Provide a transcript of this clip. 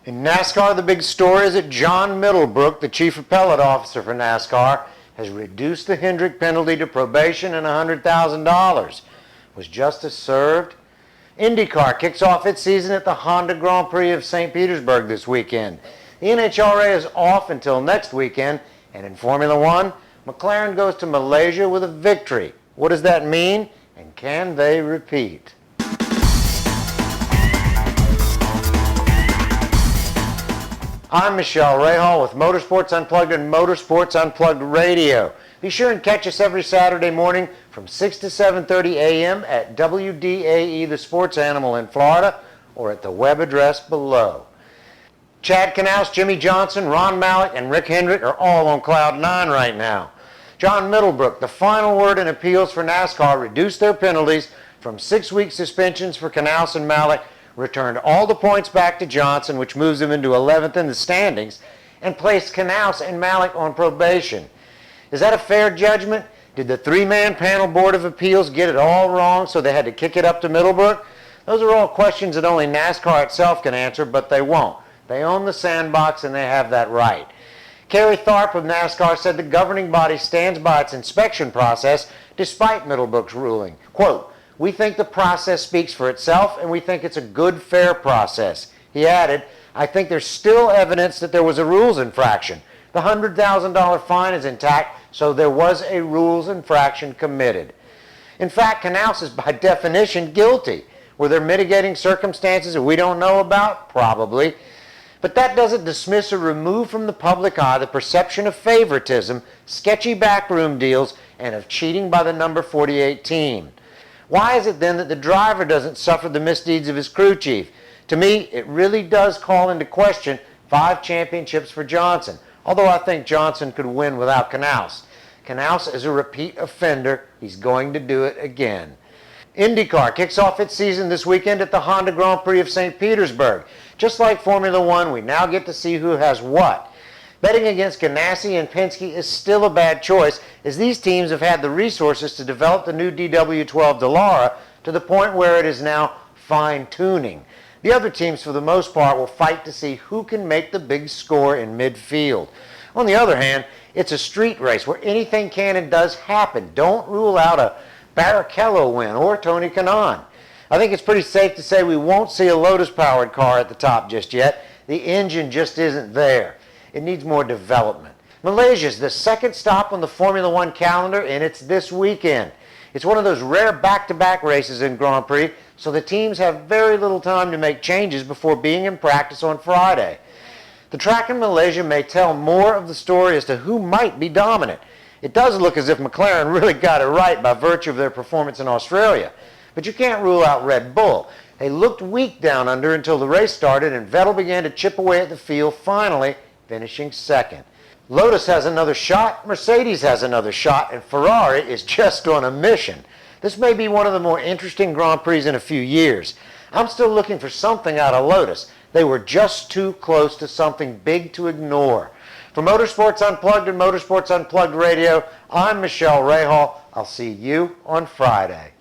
In NASCAR, the big story is that John Middlebrook, the chief appellate officer for NASCAR, has reduced the Hendrick penalty to probation and $100,000. Was justice served? IndyCar kicks off its season at the Honda Grand Prix of St. Petersburg this weekend. The NHRA is off until next weekend, and in Formula One, McLaren goes to Malaysia with a victory. What does that mean, and can they repeat? I'm Michele Rahal with Motorsports Unplugged and Motorsports Unplugged Radio. Be sure and catch us every Saturday morning from 6 to 7:30 a.m. at WDAE, the sports animal in Florida, or at the web address below. Chad Knaus, Jimmie Johnson, Ron Malik, and Rick Hendrick are all on Cloud 9 right now. John Middlebrook, the final word in appeals for NASCAR, reduced their penalties from 6-week suspensions for Knaus and Malik, returned all the points back to Johnson, which moves him into 11th in the standings, and placed Knaus and Malik on probation. Is that a fair judgment? Did the three-man panel board of appeals get it all wrong, so they had to kick it up to Middlebrook? Those are all questions that only NASCAR itself can answer, but they won't. They own the sandbox, and they have that right. Kerry Tharp of NASCAR said the governing body stands by its inspection process despite Middlebrook's ruling. Quote, "We think the process speaks for itself, and we think it's a good, fair process." He added, "I think there's still evidence that there was a rules infraction. The $100,000 fine is intact, so there was a rules infraction committed." In fact, Knaus is by definition guilty. Were there mitigating circumstances that we don't know about? Probably. But that doesn't dismiss or remove from the public eye the perception of favoritism, sketchy backroom deals, and of cheating by the number 48 team. Why is it then that the driver doesn't suffer the misdeeds of his crew chief? To me, it really does call into question 5 championships for Johnson, although I think Johnson could win without Knaus. Knaus is a repeat offender. He's going to do it again. IndyCar kicks off its season this weekend at the Honda Grand Prix of St. Petersburg. Just like Formula One, we now get to see who has what. Betting against Ganassi and Penske is still a bad choice, as these teams have had the resources to develop the new DW12 Dallara to the point where it is now fine-tuning. The other teams, for the most part, will fight to see who can make the big score in midfield. On the other hand, it's a street race where anything can and does happen. Don't rule out a Barrichello win or Tony Kanaan. I think it's pretty safe to say we won't see a Lotus-powered car at the top just yet. The engine just isn't there. It needs more development. Malaysia is the second stop on the Formula One calendar, and it's this weekend. It's one of those rare back-to-back races in Grand Prix, so the teams have very little time to make changes before being in practice on Friday. The track in Malaysia may tell more of the story as to who might be dominant. It does look as if McLaren really got it right by virtue of their performance in Australia. But you can't rule out Red Bull. They looked weak down under until the race started, and Vettel began to chip away at the field, finally finishing second. Lotus has another shot, Mercedes has another shot, and Ferrari is just on a mission. This may be one of the more interesting Grand Prix in a few years. I'm still looking for something out of Lotus. They were just too close to something big to ignore. For Motorsports Unplugged and Motorsports Unplugged Radio, I'm Michele Rahal. I'll see you on Friday.